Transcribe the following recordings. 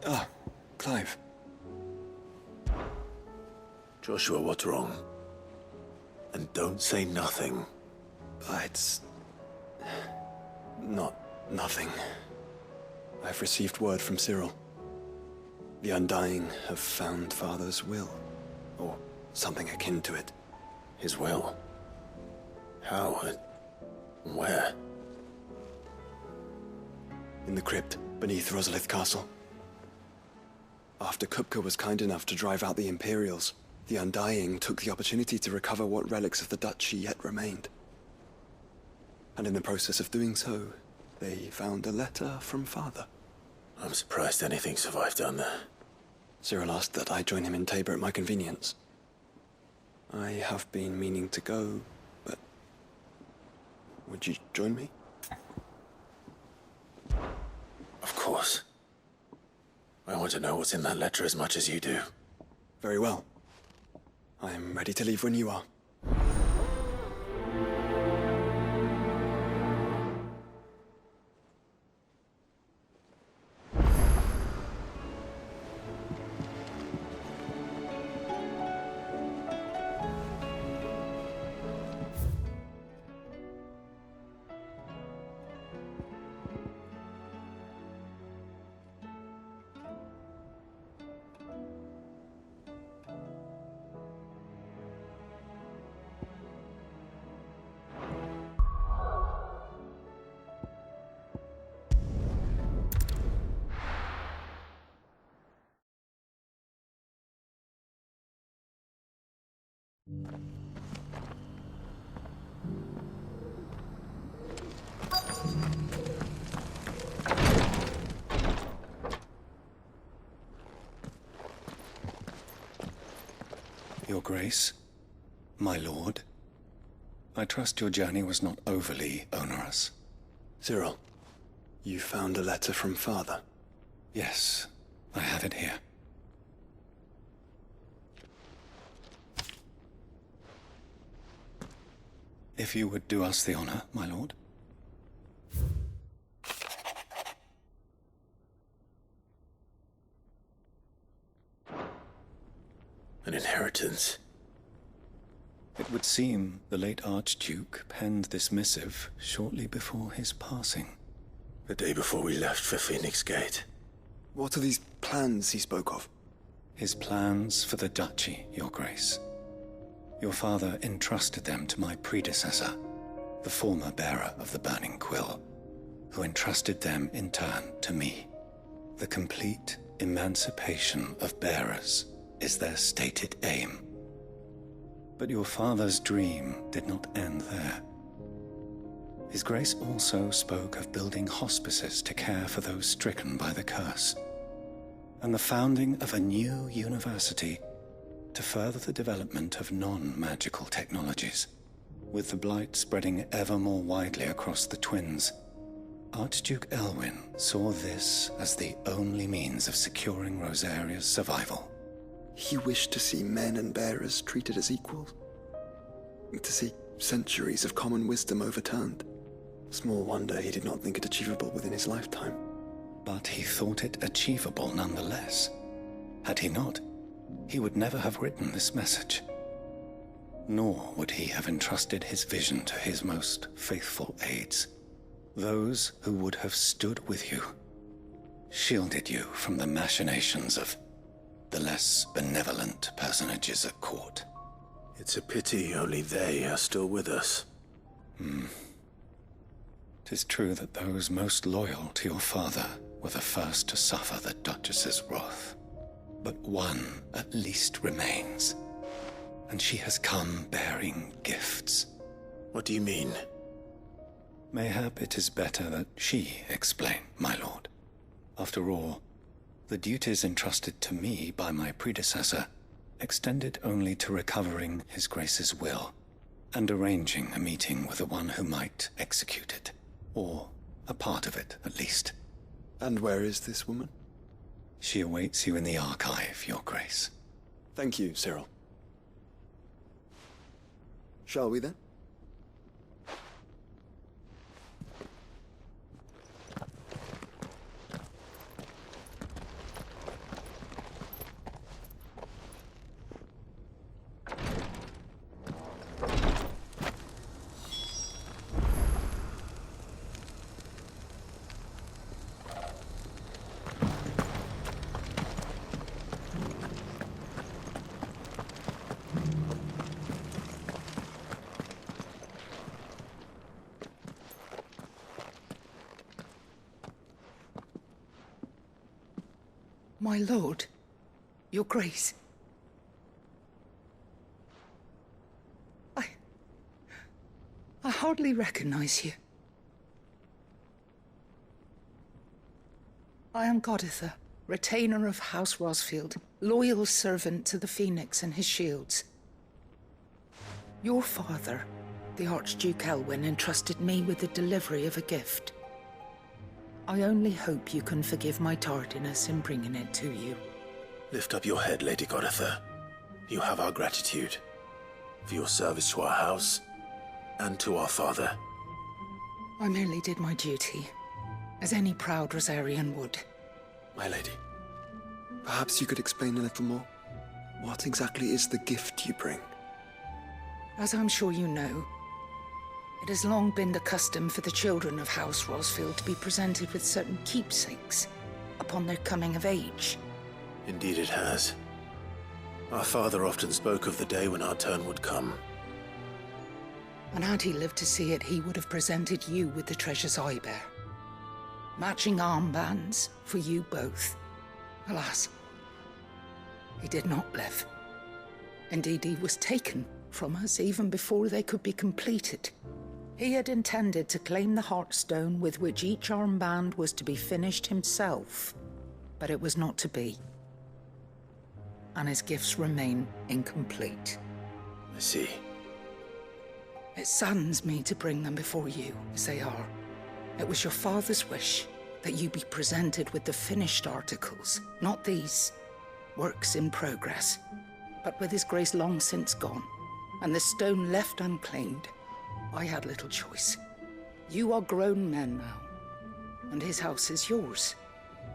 Ah, Clive. Joshua, what's wrong? And don't say nothing. It's... not nothing. I've received word from Cyril. The Undying have found Father's will, or something akin to it. His will? How and where? In the crypt beneath Rosalith Castle. After Kupka was kind enough to drive out the Imperials, the Undying took the opportunity to recover what relics of the Duchy yet remained. And in the process of doing so, they found a letter from Father. I'm surprised anything survived down there. Cyril asked that I join him in Tabor at my convenience. I have been meaning to go, but... would you join me? Of course. I want to know what's in that letter as much as you do. Very well. I am ready to leave when you are. Your Grace, my lord, I trust your journey was not overly onerous. Cyril, you found a letter from Father. Yes, I have it here. If you would do us the honor, my lord. An inheritance. It would seem the late Archduke penned this missive shortly before his passing. The day before we left for Phoenix Gate. What are these plans he spoke of? His plans for the Duchy, Your Grace. Your father entrusted them to my predecessor, the former bearer of the Burning Quill, who entrusted them in turn to me. The complete emancipation of bearers is their stated aim. But your father's dream did not end there. His Grace also spoke of building hospices to care for those stricken by the curse, and the founding of a new university to further the development of non-magical technologies. With the blight spreading ever more widely across the twins, Archduke Elwyn saw this as the only means of securing Rosaria's survival. He wished to see men and bearers treated as equals. To see centuries of common wisdom overturned. Small wonder he did not think it achievable within his lifetime. But he thought it achievable nonetheless. Had he not, he would never have written this message. Nor would he have entrusted his vision to his most faithful aides. Those who would have stood with you, shielded you from the machinations of the less benevolent personages at court. It's a pity only they are still with us. 'Tis true that those most loyal to your father were the first to suffer the Duchess's wrath. But one at least remains, and she has come bearing gifts. What do you mean? Mayhap it is better that she explain, my lord. After all, the duties entrusted to me by my predecessor extended only to recovering His Grace's will and arranging a meeting with the one who might execute it, or a part of it at least. And where is this woman? She awaits you in the archive, Your Grace. Thank you, Cyril. Shall we then? My lord, your grace. I hardly recognize you. I am Goditha, retainer of House Rosfield, loyal servant to the Phoenix and his shields. Your father, the Archduke Elwyn, entrusted me with the delivery of a gift. I only hope you can forgive my tardiness in bringing it to you. Lift up your head, Lady Goditha. You have our gratitude for your service to our house and to our father. I merely did my duty, as any proud Rosarian would. My lady, perhaps you could explain a little more? What exactly is the gift you bring? As I'm sure you know, it has long been the custom for the children of House Rosfield to be presented with certain keepsakes upon their coming of age. Indeed it has. Our father often spoke of the day when our turn would come. And had he lived to see it, he would have presented you with the treasures I bear. Matching armbands for you both. Alas, he did not live. Indeed, he was taken from us even before they could be completed. He had intended to claim the Heartstone with which each armband was to be finished himself, but it was not to be. And his gifts remain incomplete. I see. It saddens me to bring them before you, as they are. It was your father's wish that you be presented with the finished articles, not these works in progress. But with his grace long since gone, and the stone left unclaimed, I had little choice. You are grown men now, and his house is yours.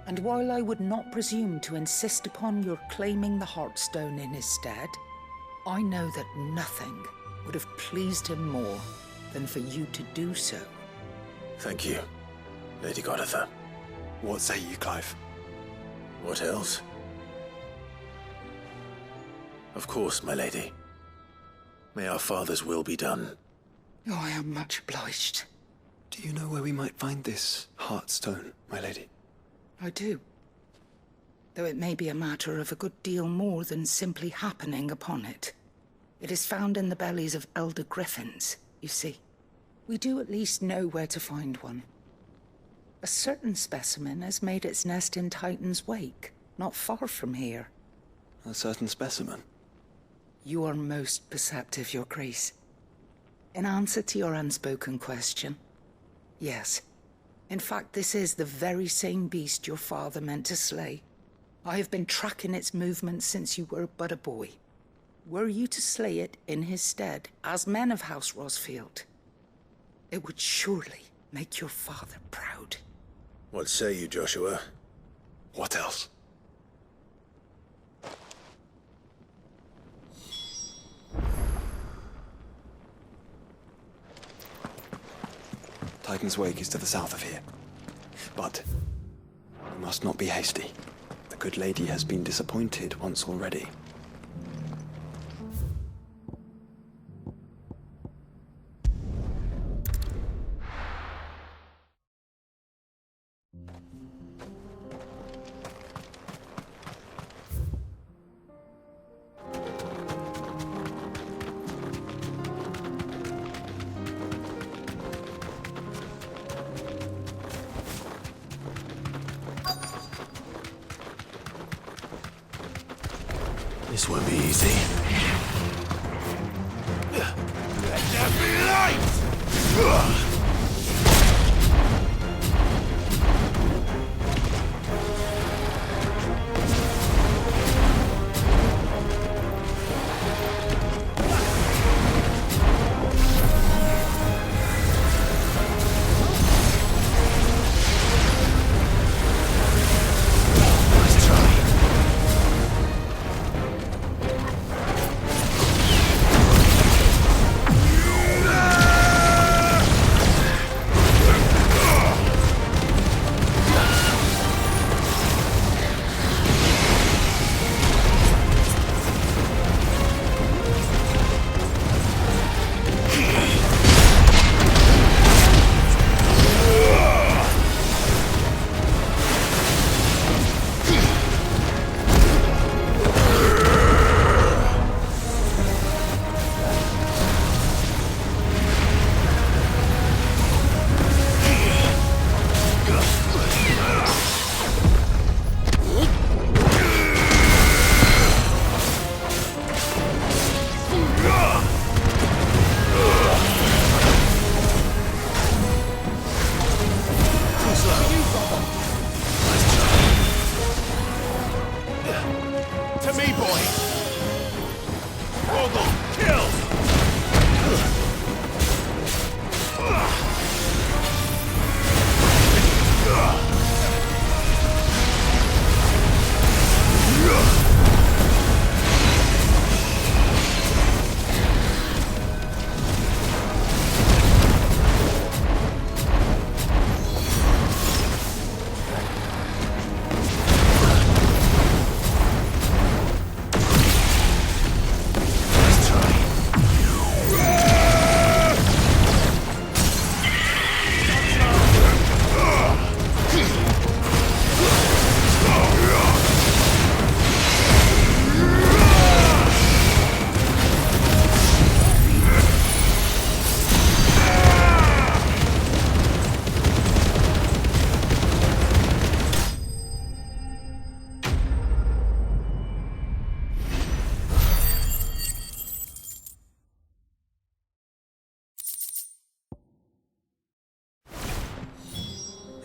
And while I would not presume to insist upon your claiming the Heartstone in his stead, I know that nothing would have pleased him more than for you to do so. Thank you, Lady Goditha. What say you, Clive? What else? Of course, my lady. May our father's will be done. Oh, I am much obliged. Do you know where we might find this Heartstone, my lady? I do. Though it may be a matter of a good deal more than simply happening upon it. It is found in the bellies of elder griffins, you see. We do at least know where to find one. A certain specimen has made its nest in Titan's Wake, not far from here. A certain specimen? You are most perceptive, Your Grace. In answer to your unspoken question, yes. In fact, this is the very same beast your father meant to slay. I have been tracking its movements since you were but a boy. Were you to slay it in his stead, as men of House Rosfield, it would surely make your father proud. What say you, Joshua? What else? Titan's Wake is to the south of here. But we must not be hasty. The good lady has been disappointed once already. This won't be easy. Let there be light!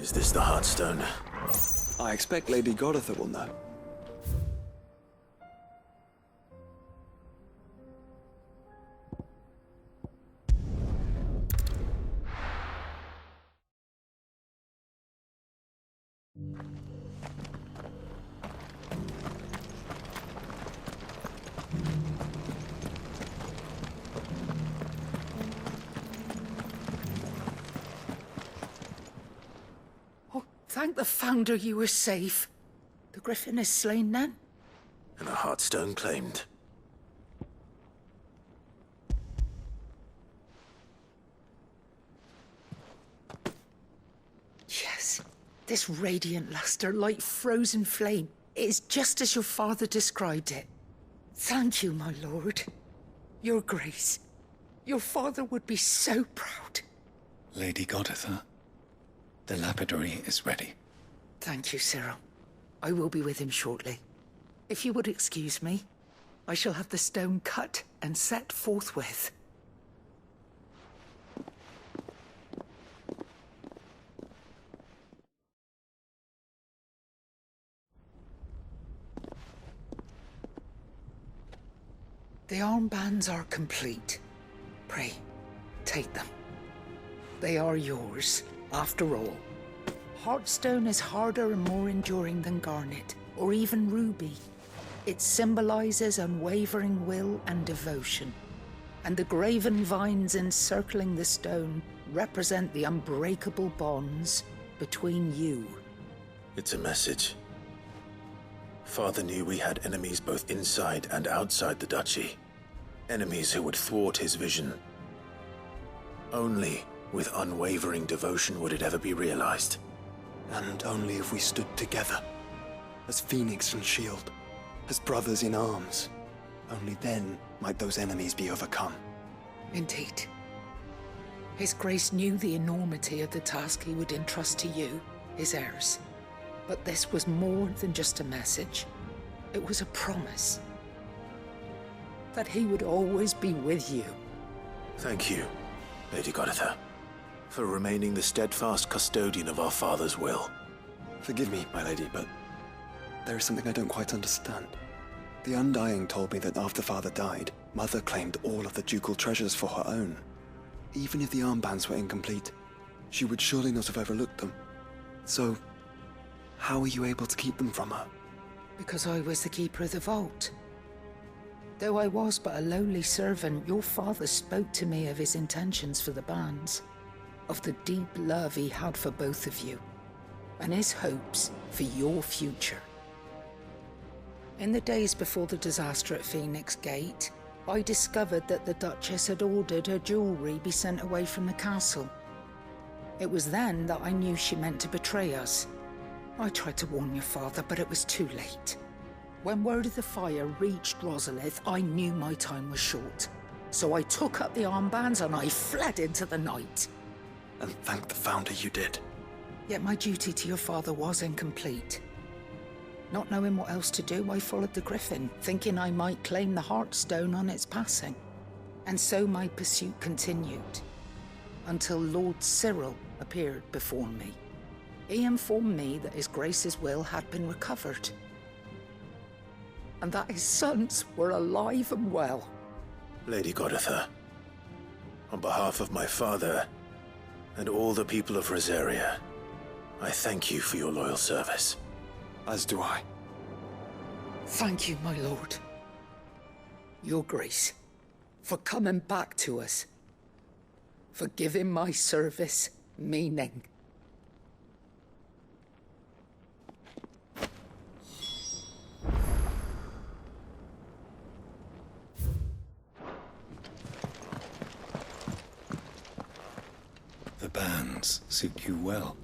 Is this the Heartstone? I expect Lady Goditha will know. Thank the Founder you were safe. The Griffin is slain then? And a Heartstone claimed. Yes. This radiant luster, like frozen flame, it is just as your father described it. Thank you, my lord. Your Grace. Your father would be so proud. Lady Goditha, the lapidary is ready. Thank you, Cyril. I will be with him shortly. If you would excuse me, I shall have the stone cut and set forthwith. The armbands are complete. Pray, take them. They are yours, after all. Heartstone is harder and more enduring than garnet, or even ruby. It symbolizes unwavering will and devotion. And the graven vines encircling the stone represent the unbreakable bonds between you. It's a message. Father knew we had enemies both inside and outside the duchy. Enemies who would thwart his vision. Only with unwavering devotion would it ever be realized. And only if we stood together, as Phoenix and Shield, as brothers in arms, only then might those enemies be overcome. Indeed. His Grace knew the enormity of the task he would entrust to you, his heirs. But this was more than just a message. It was a promise. That he would always be with you. Thank you, Lady Goditha, for remaining the steadfast custodian of our father's will. Forgive me, my lady, but there is something I don't quite understand. The Undying told me that after Father died, Mother claimed all of the ducal treasures for her own. Even if the armbands were incomplete, she would surely not have overlooked them. So, how were you able to keep them from her? Because I was the keeper of the vault. Though I was but a lowly servant, your father spoke to me of his intentions for the bands, of the deep love he had for both of you, and his hopes for your future. In the days before the disaster at Phoenix Gate, I discovered that the Duchess had ordered her jewelry be sent away from the castle. It was then that I knew she meant to betray us. I tried to warn your father, but it was too late. When word of the fire reached Rosalith, I knew my time was short. So I took up the armbands and I fled into the night. And thank the Founder you did. Yet my duty to your father was incomplete. Not knowing what else to do, I followed the Griffin, thinking I might claim the Heartstone on its passing. And so my pursuit continued, until Lord Cyril appeared before me. He informed me that His Grace's will had been recovered, and that his sons were alive and well. Lady Goditha, on behalf of my father and all the people of Rosaria, I thank you for your loyal service. As do I. Thank you, my lord. Your Grace, for coming back to us, for giving my service meaning. The bands suit you well.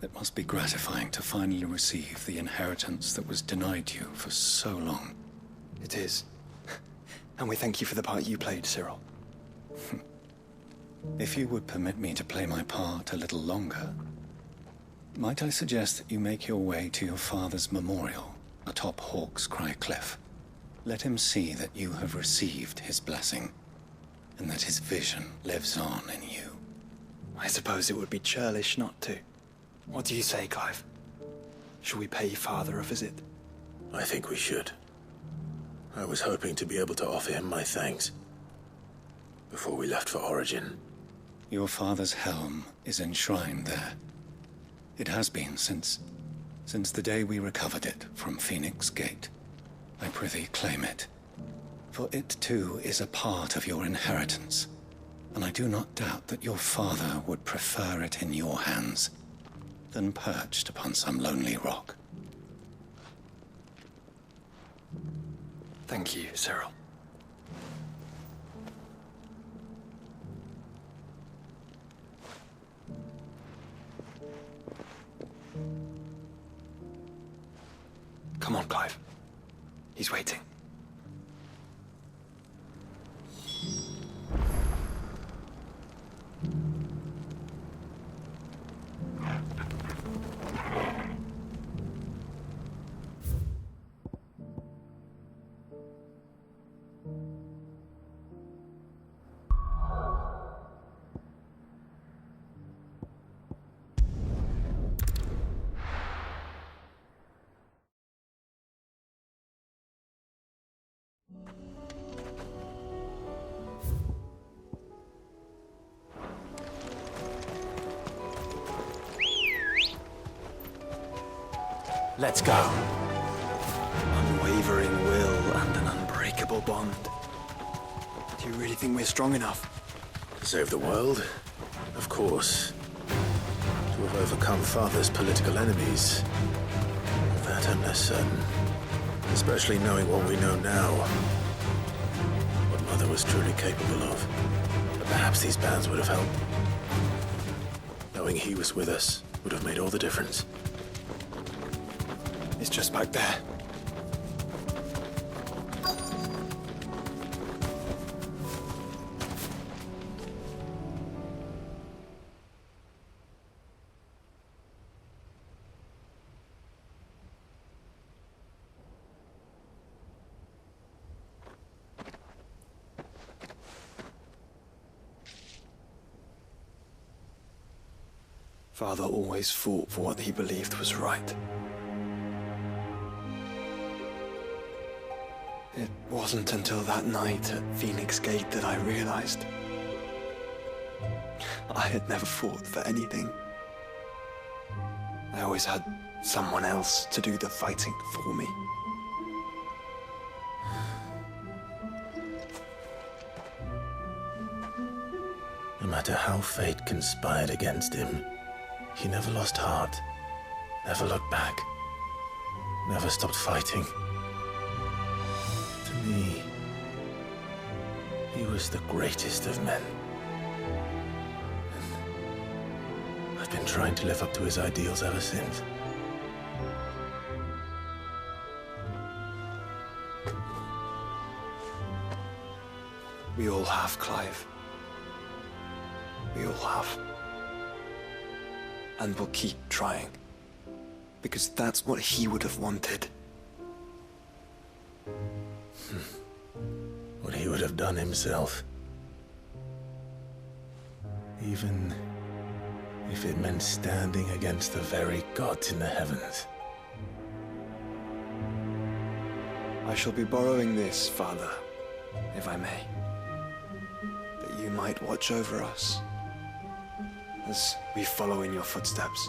It must be gratifying to finally receive the inheritance that was denied you for so long. It is. And we thank you for the part you played, Cyril. If you would permit me to play my part a little longer, might I suggest that you make your way to your father's memorial atop Hawk's Cry Cliff? Let him see that you have received his blessing, and that his vision lives on in you. I suppose it would be churlish not to. What do you say, Clive? Shall we pay Father a visit? I think we should. I was hoping to be able to offer him my thanks before we left for Origin. Your father's helm is enshrined there. It has been since the day we recovered it from Phoenix Gate. I prithee claim it, for it too is a part of your inheritance, and I do not doubt that your father would prefer it in your hands than perched upon some lonely rock. Thank you, Cyril. Come on, Clive. He's waiting. Let's go. Unwavering will and an unbreakable bond. Do you really think we're strong enough? To save the world? Of course. To have overcome Father's political enemies? That I'm less certain. Especially knowing what we know now. What Mother was truly capable of. But perhaps these bands would have helped. Knowing he was with us would have made all the difference. It's just back there. Father always fought for what he believed was right. It wasn't until that night at Phoenix Gate that I realized I had never fought for anything. I always had someone else to do the fighting for me. No matter how fate conspired against him, he never lost heart, never looked back, never stopped fighting. To me, he was the greatest of men. And I've been trying to live up to his ideals ever since. We all have, Clive. We all have. And we'll keep trying. Because that's what he would have wanted. What he would have done himself. Even if it meant standing against the very gods in the heavens. I shall be borrowing this, Father, if I may. That you might watch over us as we follow in your footsteps.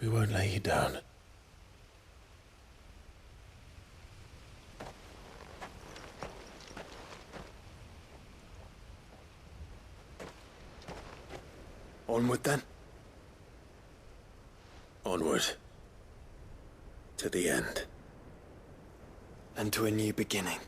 We won't lay you down. Onward then. Onward. To the end. And to a new beginning.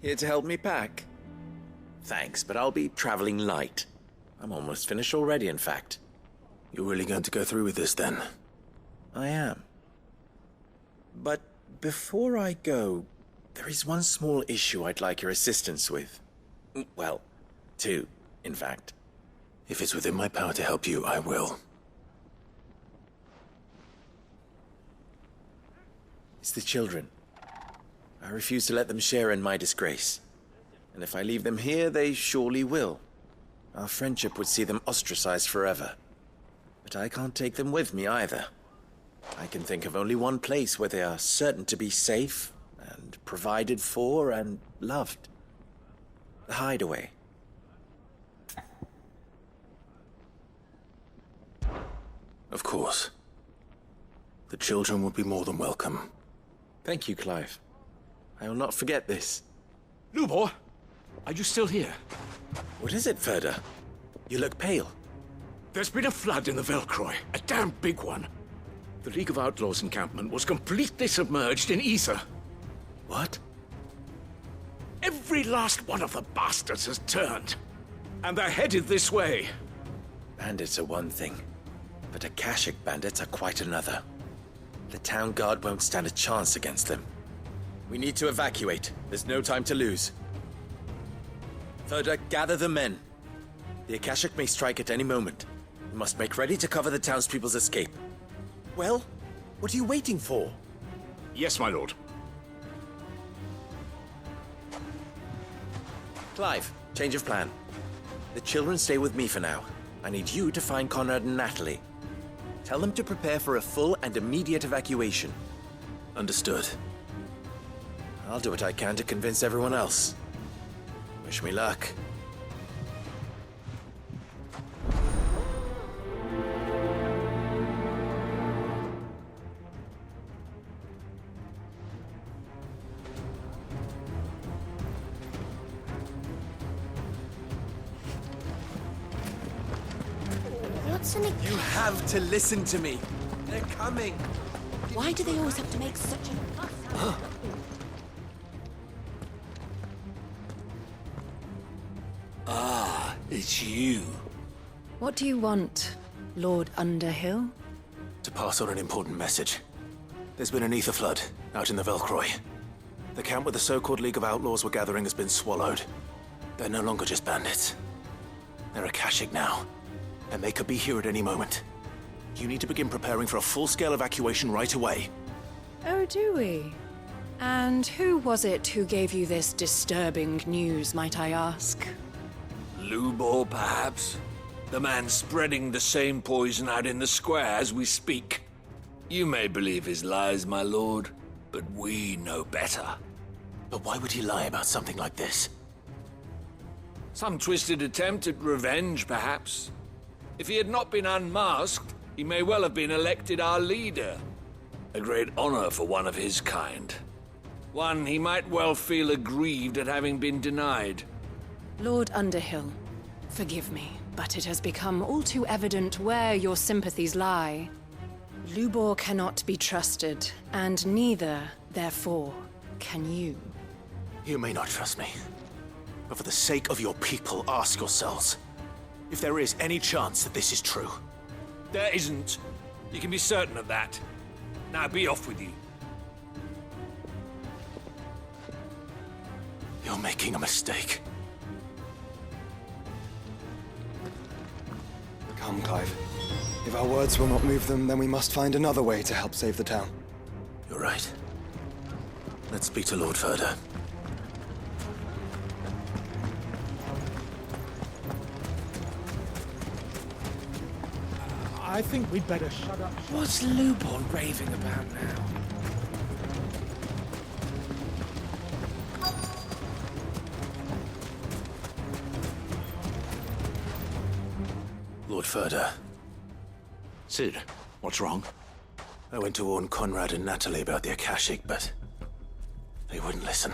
Here to help me pack? Thanks, but I'll be traveling light. I'm almost finished already, in fact. You're really going to go through with this, then? I am. But before I go, there is one small issue I'd like your assistance with. Well, two, in fact. If it's within my power to help you, I will. It's the children. I refuse to let them share in my disgrace. And if I leave them here, they surely will. Our friendship would see them ostracized forever. But I can't take them with me either. I can think of only one place where they are certain to be safe and provided for and loved. The Hideaway. Of course. The children would be more than welcome. Thank you, Clive. I will not forget this. Lubor, are you still here? What is it, Ferda? You look pale. There's been a flood in the Velcroy, a damn big one. The League of Outlaws encampment was completely submerged in ether. What? Every last one of the bastards has turned. And they're headed this way. Bandits are one thing, but Akashic bandits are quite another. The town guard won't stand a chance against them. We need to evacuate. There's no time to lose. Ferda, gather the men. The Akashic may strike at any moment. We must make ready to cover the townspeople's escape. Well, what are you waiting for? Yes, my lord. Clive, change of plan. The children stay with me for now. I need you to find Conrad and Natalie. Tell them to prepare for a full and immediate evacuation. Understood. I'll do what I can to convince everyone else. Wish me luck. You have to listen to me. They're coming. Why do they always have to make such a fuss? It's you. What do you want, Lord Underhill? To pass on an important message. There's been an ether flood out in the Velcroy. The camp where the so-called League of Outlaws were gathering has been swallowed. They're no longer just bandits. They're Akashic now, and they could be here at any moment. You need to begin preparing for a full-scale evacuation right away. Oh, do we? And who was it who gave you this disturbing news, might I ask? Lubor, perhaps? The man spreading the same poison out in the square as we speak. You may believe his lies, my lord, but we know better. But why would he lie about something like this? Some twisted attempt at revenge, perhaps. If he had not been unmasked, he may well have been elected our leader. A great honor for one of his kind. One he might well feel aggrieved at having been denied. Lord Underhill, forgive me, but it has become all too evident where your sympathies lie. Lubor cannot be trusted, and neither, therefore, can you. You may not trust me, but for the sake of your people, ask yourselves if there is any chance that this is true. There isn't. You can be certain of that. Now be off with you. You're making a mistake. Come, Clive. If our words will not move them, then we must find another way to help save the town. You're right. Let's speak to Lord Ferda. I think we'd better shut up. What's Lubor raving about now? Lord Ferda. Sid, what's wrong? I went to warn Conrad and Natalie about the Akashic, but they wouldn't listen.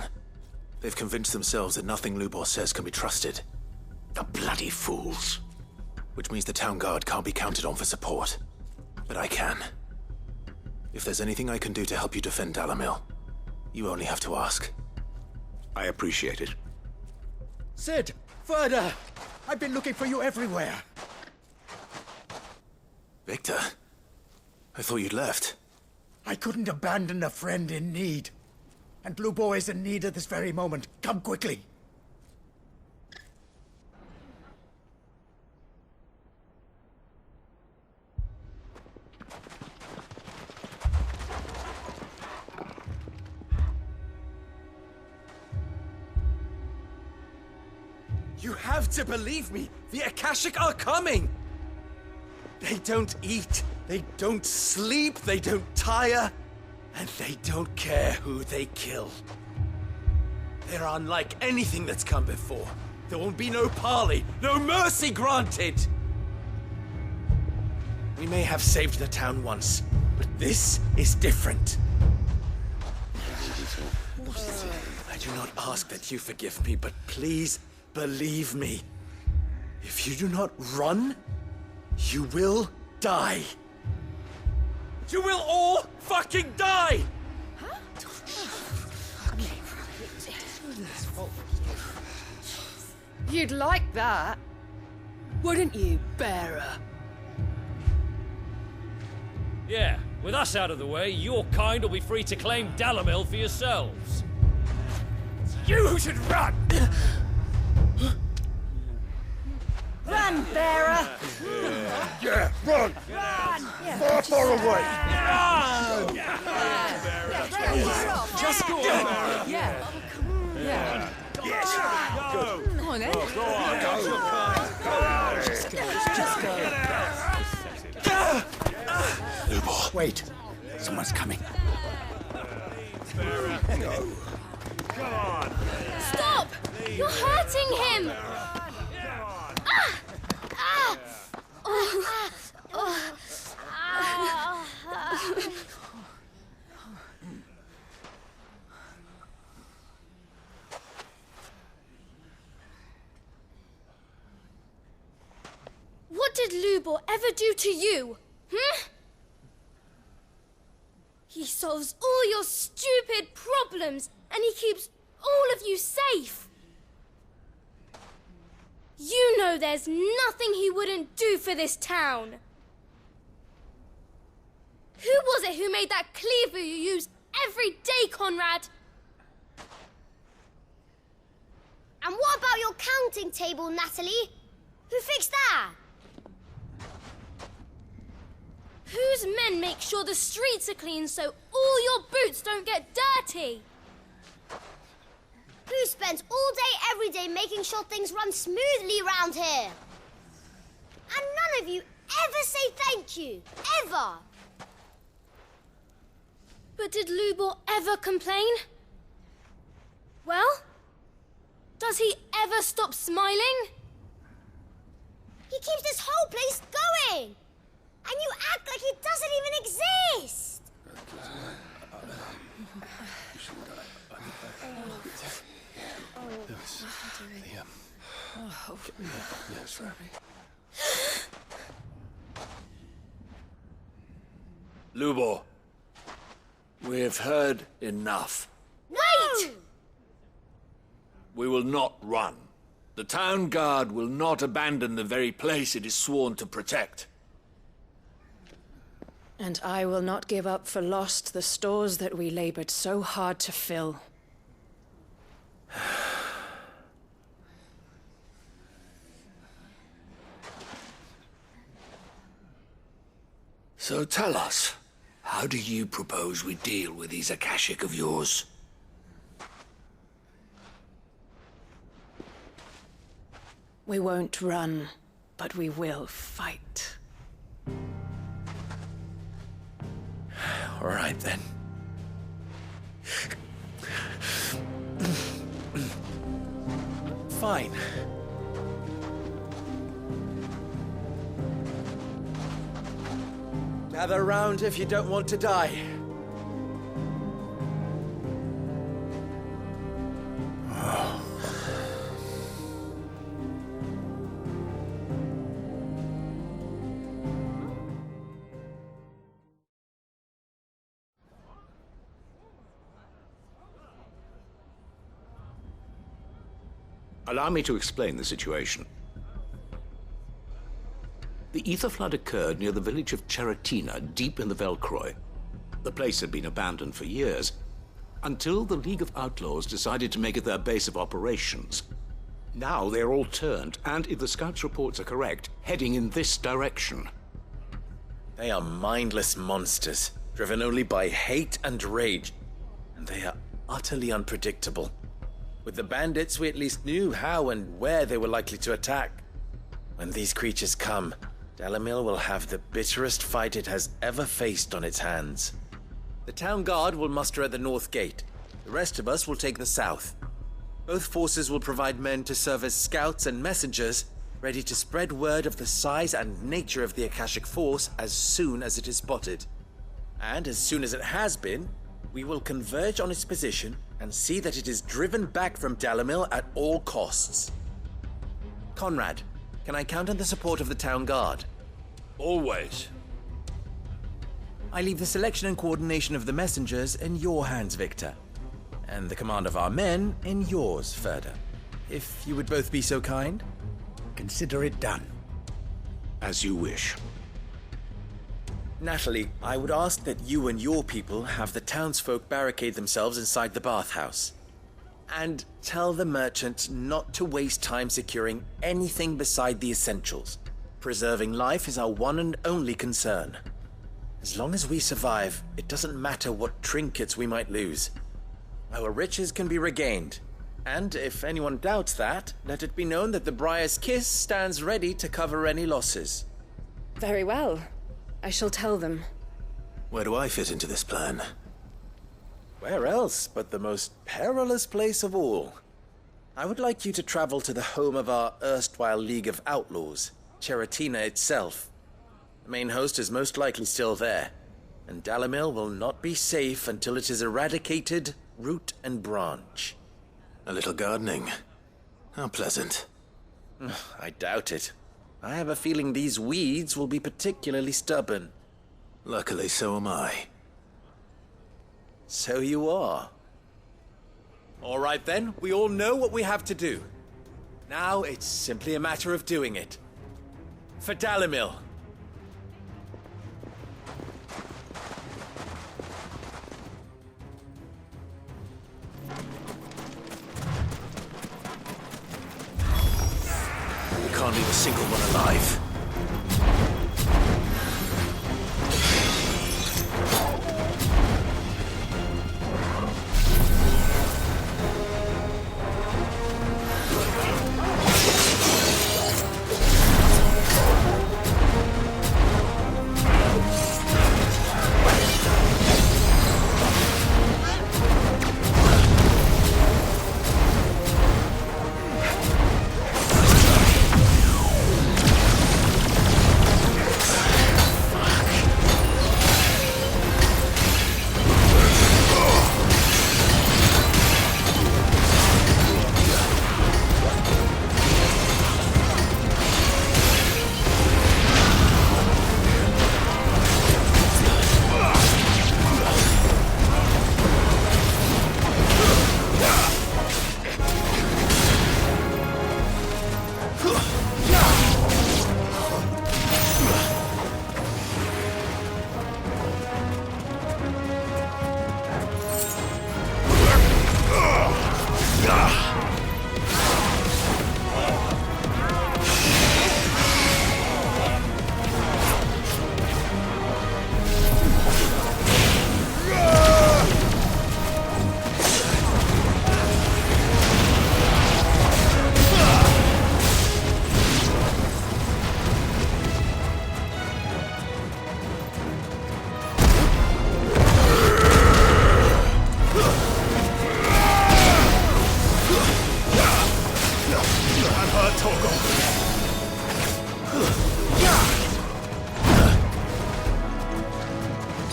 They've convinced themselves that nothing Lubor says can be trusted. The bloody fools. Which means the town guard can't be counted on for support. But I can. If there's anything I can do to help you defend Dalamil, you only have to ask. I appreciate it. Sid! Further! I've been looking for you everywhere. Victor, I thought you'd left. I couldn't abandon a friend in need. And Lubo is in need at this very moment. Come quickly. You have to believe me! The Akashic are coming! They don't eat, they don't sleep, they don't tire, and they don't care who they kill. They're unlike anything that's come before. There won't be no parley, no mercy granted! We may have saved the town once, but this is different. I do not ask that you forgive me, but please believe me. If you do not run, you will die. You will all fucking die! You'd like that, wouldn't you, bearer? Yeah, with us out of the way, your kind will be free to claim Dalamil for yourselves. You should run! Run, bearer! Yeah, run! Run! Far, far away! Just go on! Yeah. Yeah. Yes! Go! Come on, then. Lubo. Wait. Someone's coming. Stop! You're hurting him! What did Lubor ever do to you? He solves all your stupid problems, and he keeps all of you safe. You know there's nothing he wouldn't do for this town. Who was it who made that cleaver you use every day, Conrad? And what about your counting table, Natalie? Who fixed that? Whose men make sure the streets are clean so all your boots don't get dirty? Who spends all day, every day making sure things run smoothly around here? And none of you ever say thank you. Ever. But did Lubor ever complain? Well, does he ever stop smiling? He keeps this whole place going. And you act like it doesn't even exist. Lubor, we've heard enough. Wait! We will not run. The town guard will not abandon the very place it is sworn to protect. And I will not give up for lost the stores that we labored so hard to fill. So tell us, how do you propose we deal with these Akashic of yours? We won't run, but we will fight. All right, then. Fine. Gather round if you don't want to die. Allow me to explain the situation. The ether flood occurred near the village of Cheratina, deep in the Velcroy. The place had been abandoned for years, until the League of Outlaws decided to make it their base of operations. Now they're all turned, and if the scouts' reports are correct, heading in this direction. They are mindless monsters, driven only by hate and rage, and they are utterly unpredictable. With the bandits, we at least knew how and where they were likely to attack. When these creatures come, Dalamil will have the bitterest fight it has ever faced on its hands. The town guard will muster at the north gate. The rest of us will take the south. Both forces will provide men to serve as scouts and messengers, ready to spread word of the size and nature of the Akashic Force as soon as it is spotted. And as soon as it has been, we will converge on its position and see that it is driven back from Dalamil at all costs. Conrad, can I count on the support of the town guard? Always. I leave the selection and coordination of the messengers in your hands, Victor. And the command of our men in yours, Ferda. If you would both be so kind. Consider it done. As you wish. Natalie, I would ask that you and your people have the townsfolk barricade themselves inside the bathhouse. And tell the merchant not to waste time securing anything beside the essentials. Preserving life is our one and only concern. As long as we survive, it doesn't matter what trinkets we might lose. Our riches can be regained. And if anyone doubts that, let it be known that the Briar's Kiss stands ready to cover any losses. Very well. I shall tell them. Where do I fit into this plan? Where else but the most perilous place of all? I would like you to travel to the home of our erstwhile League of Outlaws, Cheratina itself. The main host is most likely still there, and Dalamil will not be safe until it is eradicated, root and branch. A little gardening. How pleasant. I doubt it. I have a feeling these weeds will be particularly stubborn. Luckily, so am I. So you are. All right then, we all know what we have to do. Now it's simply a matter of doing it. For Dalamil. We can't leave a single one alive.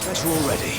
Better already.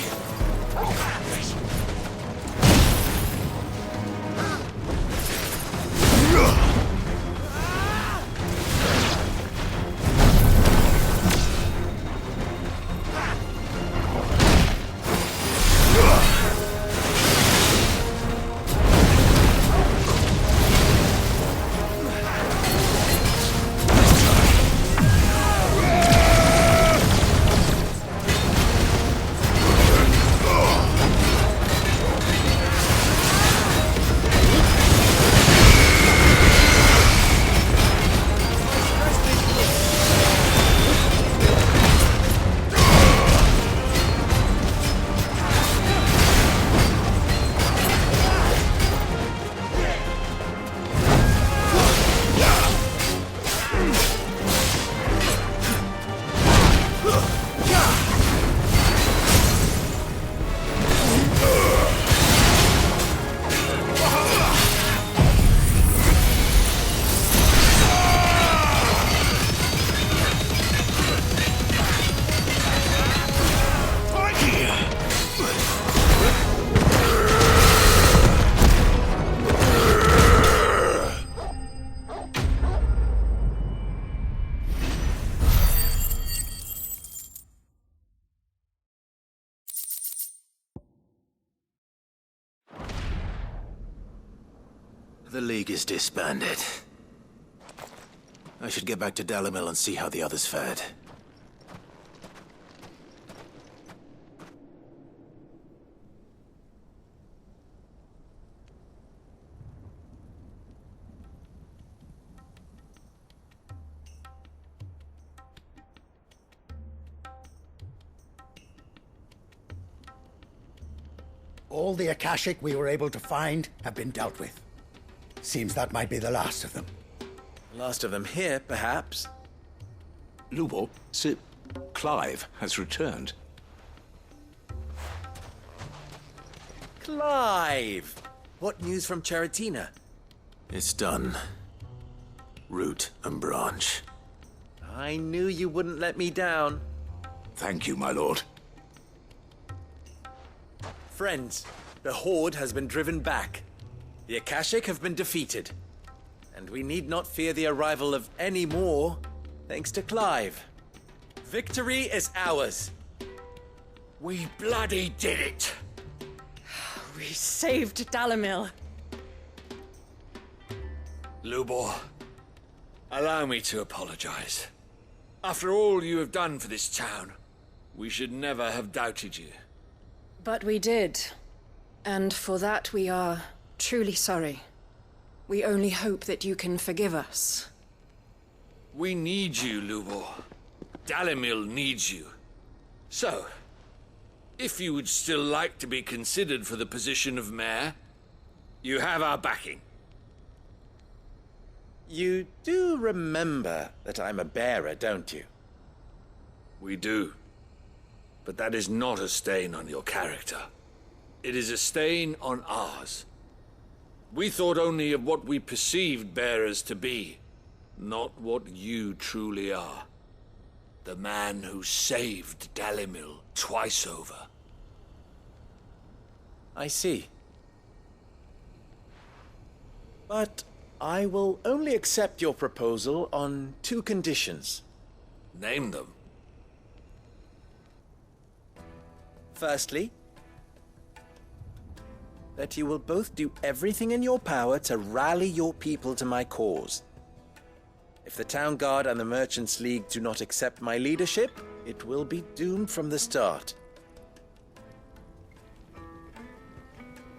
The League is disbanded. I should get back to Dalimil and see how the others fared. All the Akashic we were able to find have been dealt with. Seems that might be the last of them. Last of them here, perhaps. Lubor, Sir Clive has returned. Clive! What news from Charatina? It's done. Root and branch. I knew you wouldn't let me down. Thank you, my lord. Friends, the Horde has been driven back. The Akashic have been defeated. And we need not fear the arrival of any more, thanks to Clive. Victory is ours. We bloody did it! We saved Dalimil. Lubor, allow me to apologize. After all you have done for this town, we should never have doubted you. But we did. And for that we are truly sorry. We only hope that you can forgive us. We need you, Lubor. Dalimil needs you. So, if you would still like to be considered for the position of mayor, you have our backing. You do remember that I'm a bearer, don't you? We do. But that is not a stain on your character. It is a stain on ours. We thought only of what we perceived bearers to be, not what you truly are. The man who saved Dalimil twice over. I see. But I will only accept your proposal on 2 conditions. Name them. Firstly, that you will both do everything in your power to rally your people to my cause. If the Town Guard and the Merchants League do not accept my leadership, it will be doomed from the start.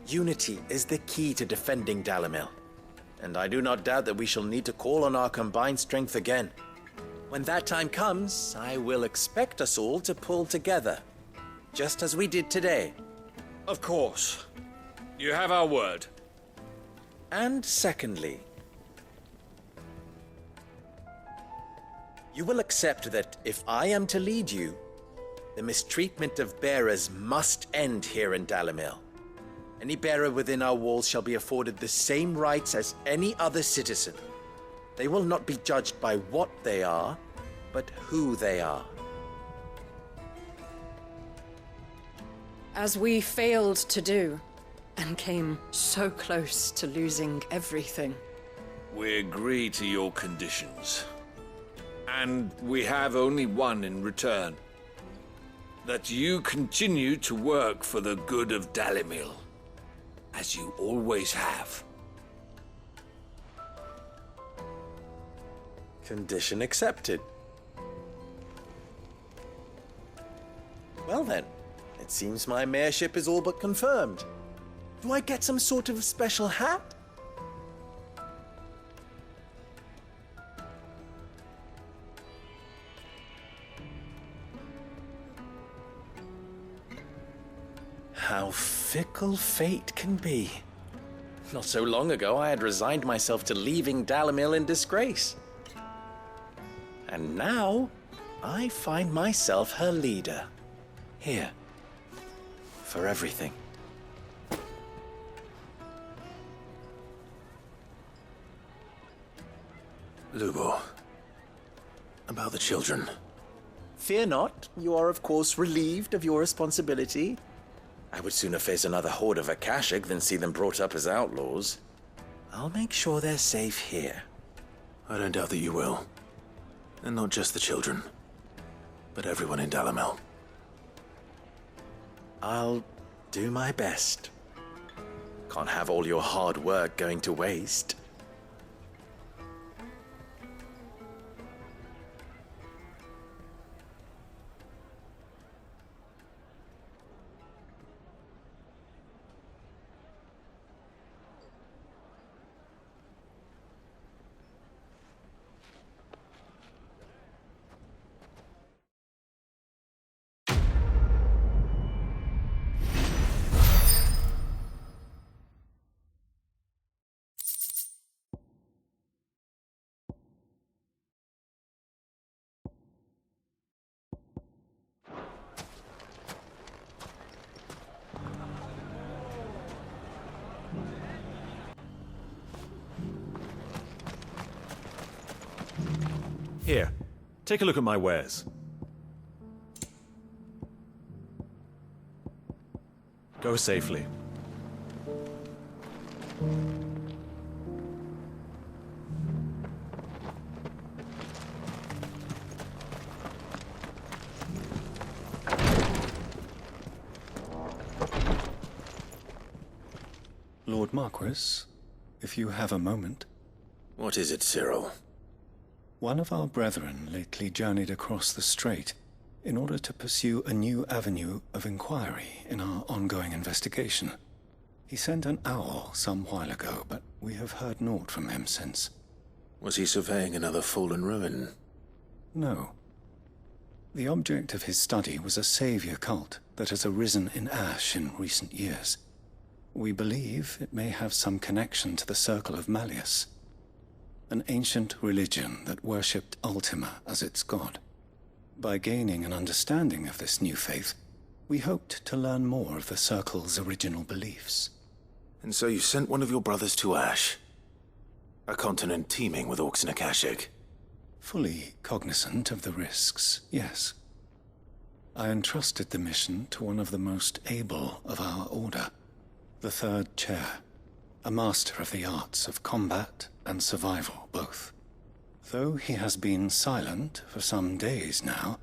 Unity is the key to defending Dalimil, and I do not doubt that we shall need to call on our combined strength again. When that time comes, I will expect us all to pull together, just as we did today. Of course. You have our word. And secondly, you will accept that if I am to lead you, the mistreatment of bearers must end here in Dalimil. Any bearer within our walls shall be afforded the same rights as any other citizen. They will not be judged by what they are, but who they are. As we failed to do, and came so close to losing everything. We agree to your conditions. And we have only one in return. That you continue to work for the good of Dalimil, as you always have. Condition accepted. Well then, it seems my mayorship is all but confirmed. Do I get some sort of special hat? How fickle fate can be. Not so long ago, I had resigned myself to leaving Dalimil in disgrace. And now, I find myself her leader. Here. For everything. Lubor. About the children. Fear not. You are, of course, relieved of your responsibility. I would sooner face another horde of Akashic than see them brought up as outlaws. I'll make sure they're safe here. I don't doubt that you will. And not just the children, but everyone in Dalimil. I'll do my best. Can't have all your hard work going to waste. Here, take a look at my wares. Go safely. Lord Marquis, if you have a moment. What is it, Cyril? One of our brethren lately journeyed across the strait in order to pursue a new avenue of inquiry in our ongoing investigation. He sent an owl some while ago, but we have heard naught from him since. Was he surveying another fallen ruin? No. The object of his study was a savior cult that has arisen in Ash in recent years. We believe it may have some connection to the Circle of Malleus, an ancient religion that worshipped Ultima as its god. By gaining an understanding of this new faith, we hoped to learn more of the Circle's original beliefs. And so you sent one of your brothers to Ash? A continent teeming with orcs and Akashic? Fully cognizant of the risks, yes. I entrusted the mission to one of the most able of our order, the Third Chair, a master of the arts of combat and survival both. Though he has been silent for some days now,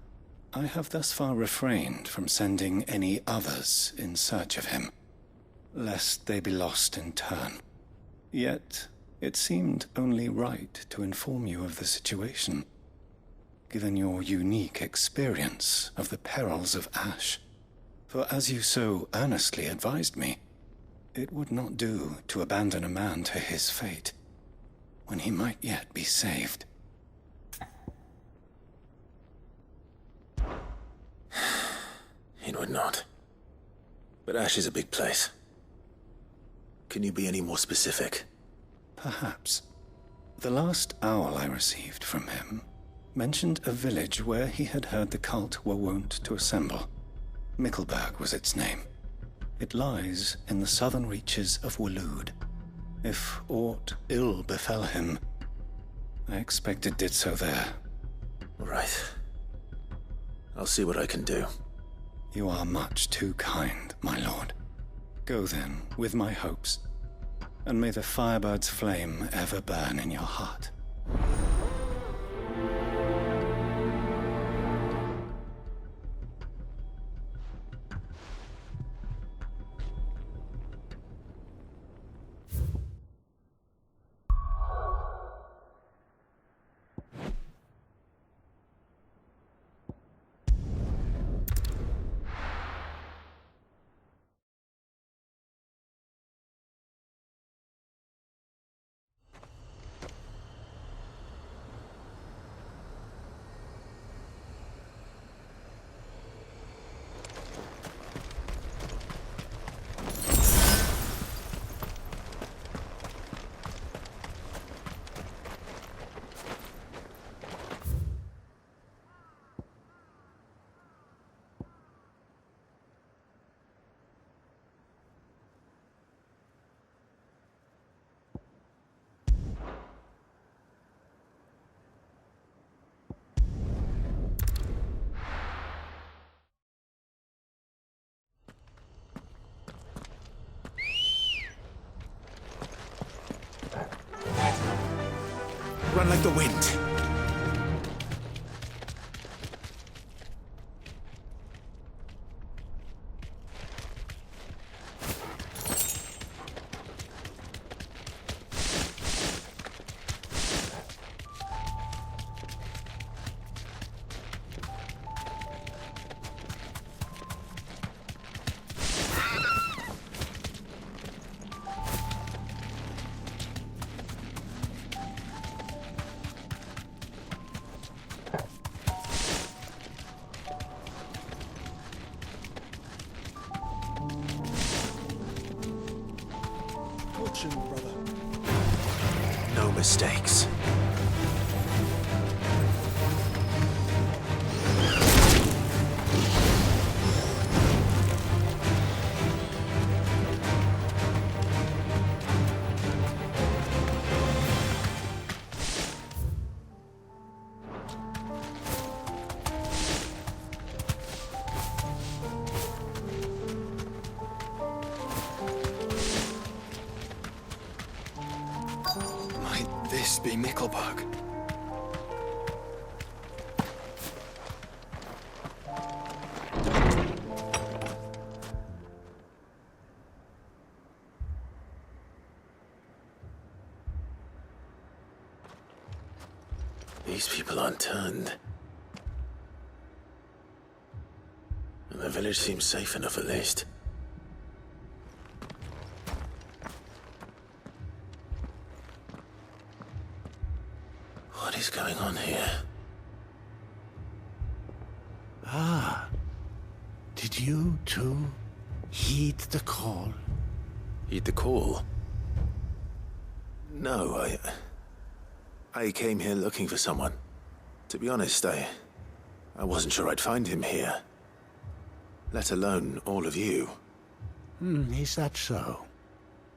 I have thus far refrained from sending any others in search of him, lest they be lost in turn. Yet, it seemed only right to inform you of the situation, given your unique experience of the perils of Ash. For as you so earnestly advised me, it would not do to abandon a man to his fate, when he might yet be saved. It would not. But Ash is a big place. Can you be any more specific? Perhaps. The last owl I received from him mentioned a village where he had heard the cult were wont to assemble. Mickleburg was its name. It lies in the southern reaches of Waloed. If aught ill befell him, I expect it did so there. Right. I'll see what I can do. You are much too kind, my lord. Go then, with my hopes, and may the Firebird's flame ever burn in your heart. Run like the wind. mistakes. Might this be Mickelberg? These people aren't turned. And the village seems safe enough at least. What is going on here? Ah. Did you too heed the call? Heed the call? No, I came here looking for someone. To be honest, I wasn't sure I'd find him here. Let alone all of you. Is that so?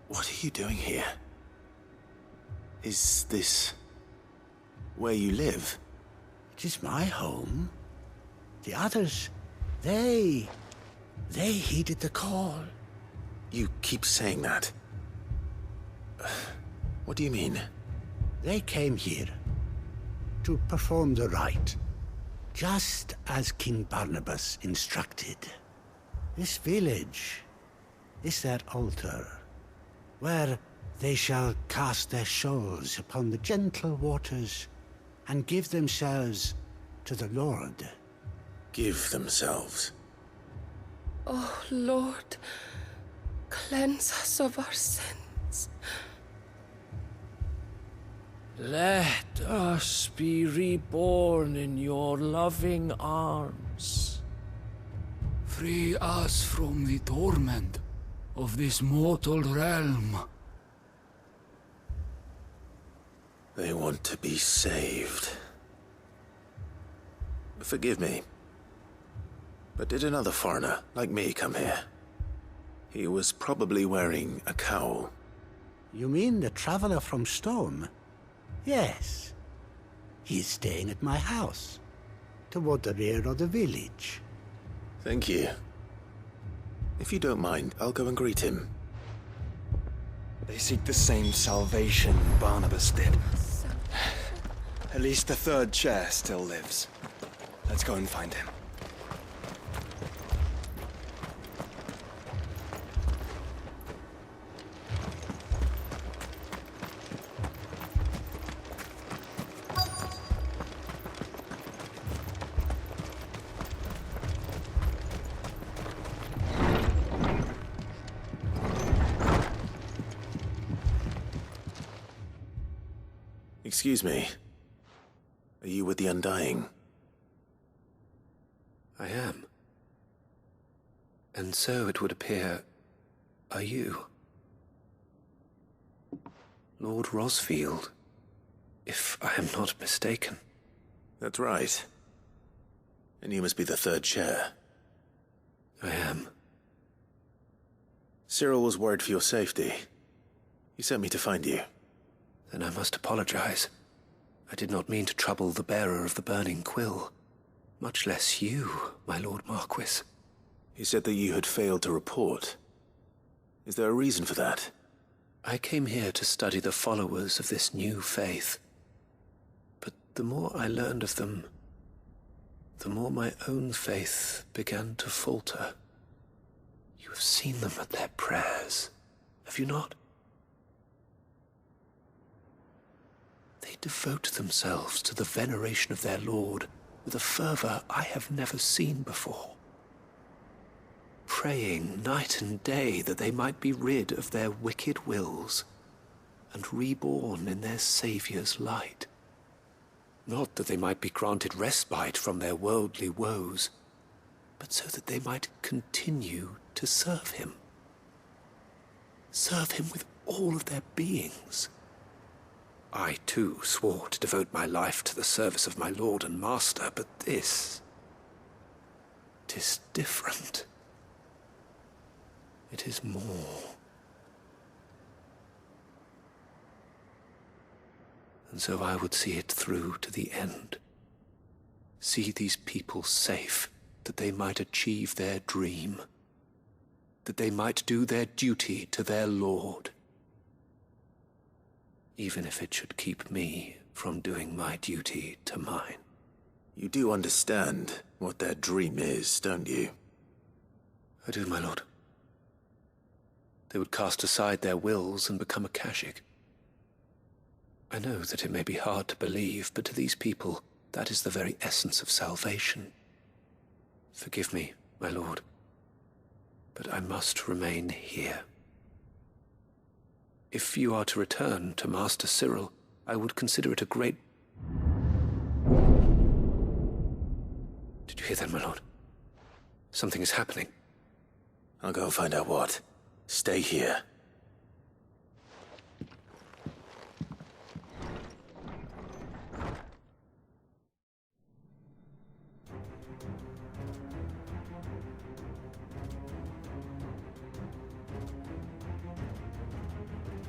What are you doing here? Is this where you live? It is my home. The others, they heeded the call. You keep saying that. What do you mean? They came here to perform the rite, just as King Barnabas instructed. This village is their altar, where they shall cast their souls upon the gentle waters and give themselves to the Lord. Give themselves? Oh, Lord, cleanse us of our sins. Let us be reborn in your loving arms. Free us from the torment of this mortal realm. They want to be saved. Forgive me, but did another foreigner like me come here? He was probably wearing a cowl. You mean the traveler from Storm? Yes. He's staying at my house, toward the rear of the village. Thank you. If you don't mind, I'll go and greet him. They seek the same salvation Barnabas did. At least the third chair still lives. Let's go and find him. Excuse me. Are you with the Undying? I am. And so it would appear, are you? Lord Rosfield, if I am not mistaken. That's right. And you must be the third chair. I am. Cyril was worried for your safety. He sent me to find you. Then I must apologize. I did not mean to trouble the bearer of the burning quill. Much less you, my Lord Marquis. He said that you had failed to report. Is there a reason for that? I came here to study the followers of this new faith. But the more I learned of them, the more my own faith began to falter. You have seen them at their prayers, have you not? They devote themselves to the veneration of their Lord with a fervor I have never seen before. Praying night and day that they might be rid of their wicked wills and reborn in their Saviour's light. Not that they might be granted respite from their worldly woes, but so that they might continue to serve him. Serve him with all of their beings. I too swore to devote my life to the service of my lord and master, but this... 'tis different. It is more. And so I would see it through to the end. See these people safe, that they might achieve their dream. That they might do their duty to their lord. Even if it should keep me from doing my duty to mine. You do understand what their dream is, don't you? I do, my lord. They would cast aside their wills and become a Kashik. I know that it may be hard to believe, but to these people, that is the very essence of salvation. Forgive me, my lord, but I must remain here. If you are to return to Master Cyril, I would consider it a great... Did you hear that, my lord? Something is happening. I'll go and find out what. Stay here.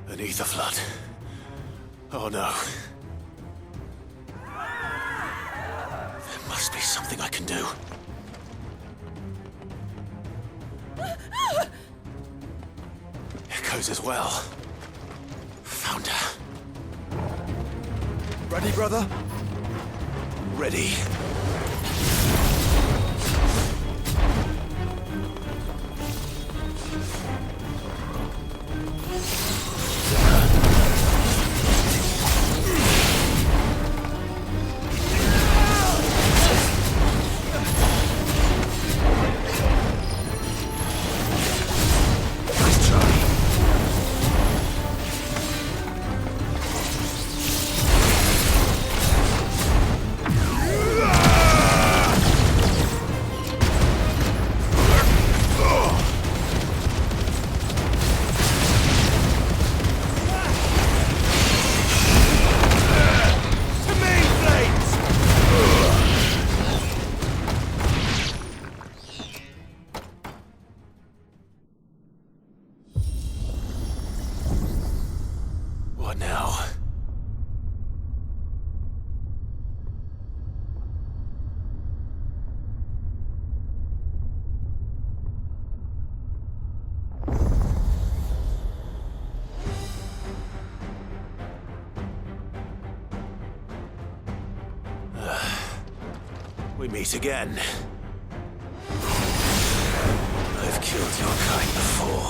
Beneath the flood. Oh no. There must be something I can do. Echoes as well. Found her. Ready, brother? Ready. What now? We meet again. I've killed your kind before.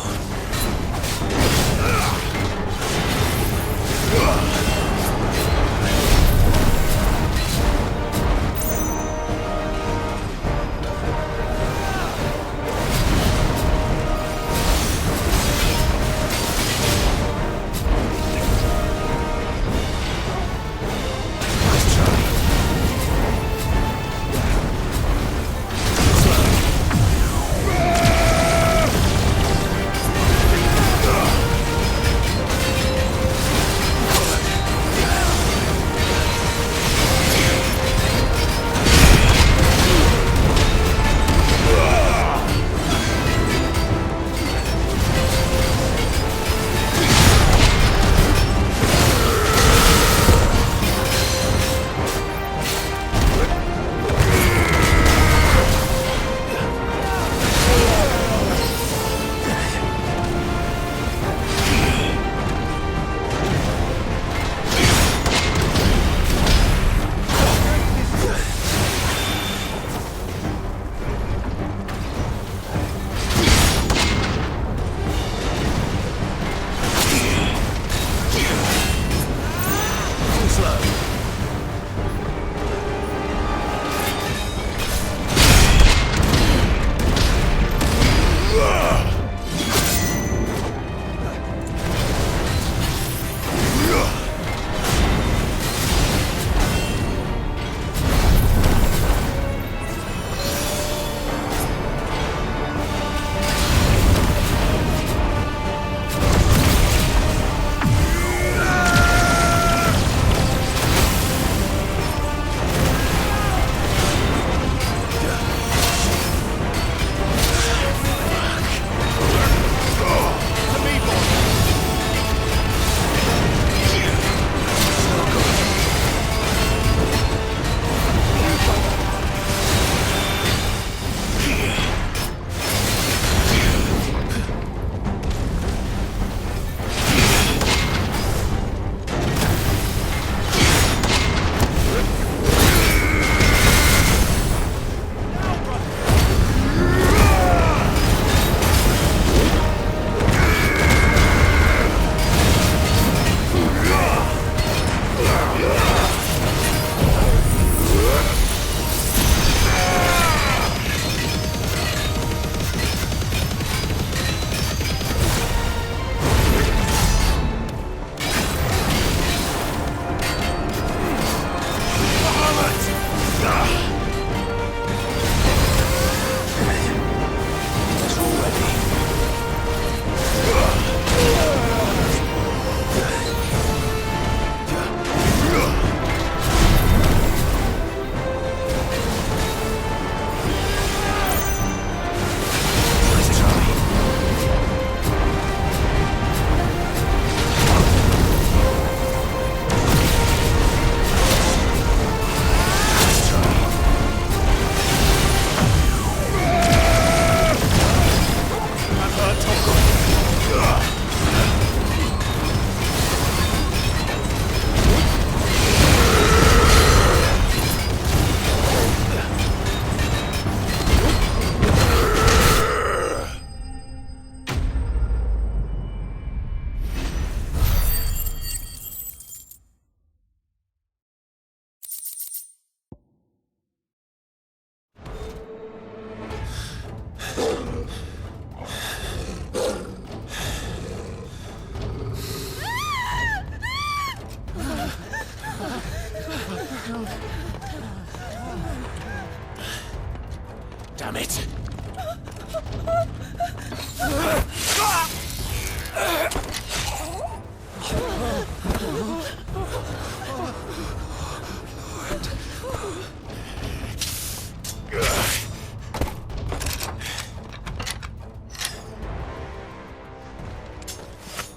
Damn it!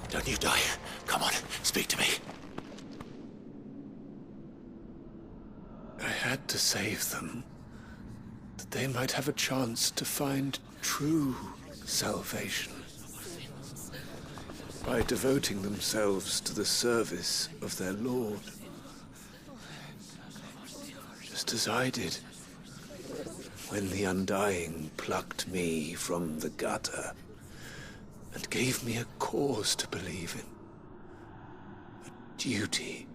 Don't you die. Come on, speak to me. I had to save them, that they might have a chance to find true salvation by devoting themselves to the service of their Lord, just as I did when the Undying plucked me from the gutter and gave me a cause to believe in. A duty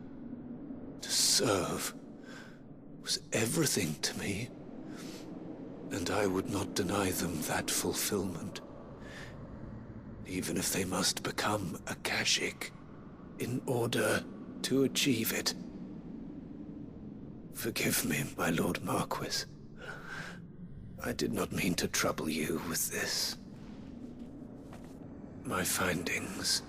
to serve was everything to me, and I would not deny them that fulfillment, even if they must become a Kashik in order to achieve it. Forgive me, my Lord Marquis. I did not mean to trouble you with this. My findings.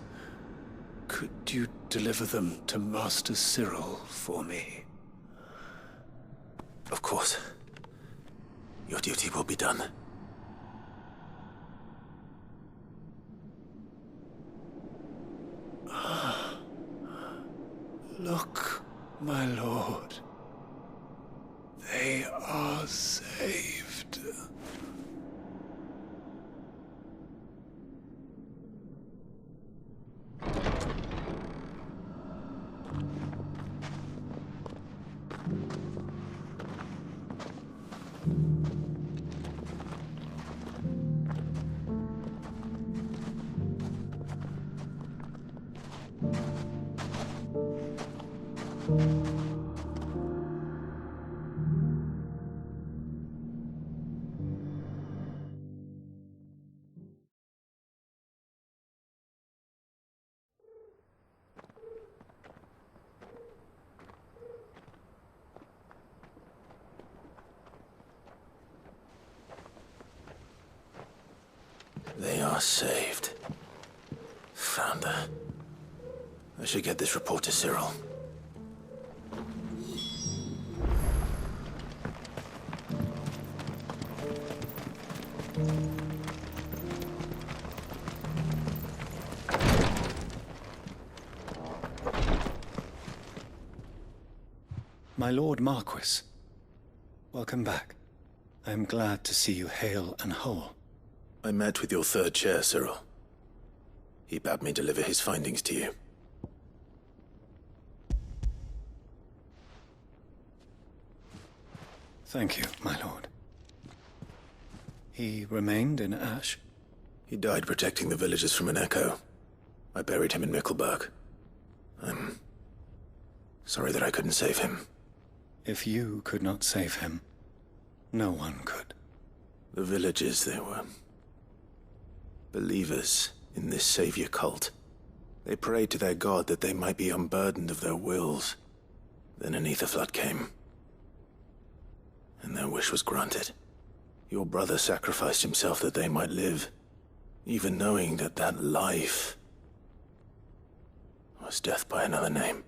Could you deliver them to Master Cyril for me? Of course. Your duty will be done. Look, my lord. They are saved. They are saved. Founder. I should get this report to Cyril. My Lord Marquis, welcome back. I am glad to see you hale and whole. I met with your third chair, Cyril. He bade me deliver his findings to you. Thank you, my lord. He remained in Ash? He died protecting the villagers from an echo. I buried him in Mickleburg. I'm sorry that I couldn't save him. If you could not save him, no one could. The villagers, they were believers in this savior cult. They prayed to their god that they might be unburdened of their wills. Then an ether flood came, and their wish was granted. Your brother sacrificed himself that they might live, even knowing that that life was death by another name.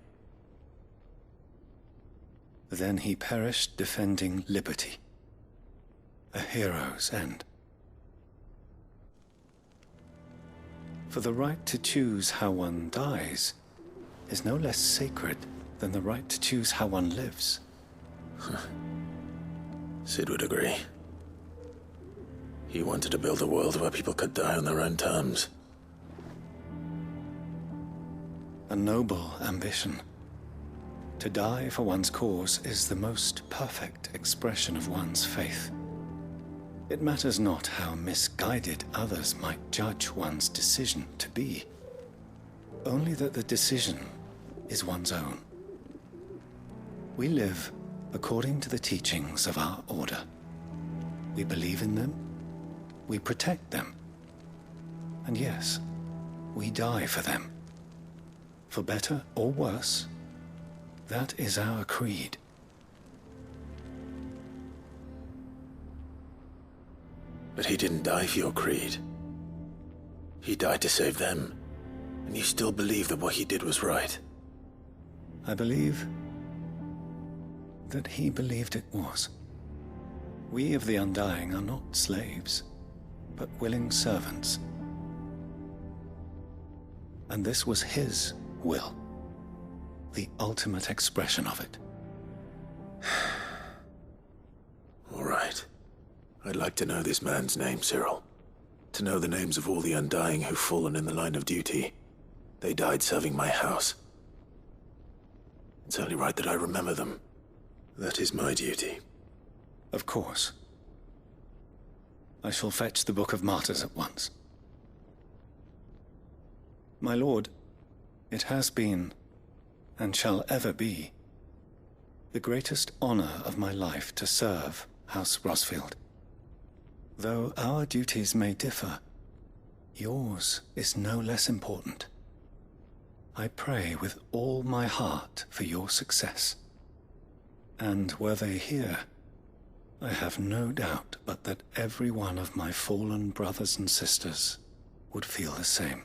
Then he perished defending liberty. A hero's end. For the right to choose how one dies is no less sacred than the right to choose how one lives. Sid would agree. He wanted to build a world where people could die on their own terms. A noble ambition. To die for one's cause is the most perfect expression of one's faith. It matters not how misguided others might judge one's decision to be, only that the decision is one's own. We live according to the teachings of our order. We believe in them, we protect them, and yes, we die for them. For better or worse, that is our creed. But he didn't die for your creed. He died to save them. And you still believe that what he did was right? I believe that he believed it was. We of the Undying are not slaves, but willing servants. And this was his will, the ultimate expression of it. All right. I'd like to know this man's name, Cyril. To know the names of all the Undying who've fallen in the line of duty. They died serving my house. It's only right that I remember them. That is my duty. Of course. I shall fetch the Book of Martyrs at once. My lord, it has been, and shall ever be, the greatest honor of my life to serve House Rosfield. Though our duties may differ, yours is no less important. I pray with all my heart for your success. And were they here, I have no doubt but that every one of my fallen brothers and sisters would feel the same.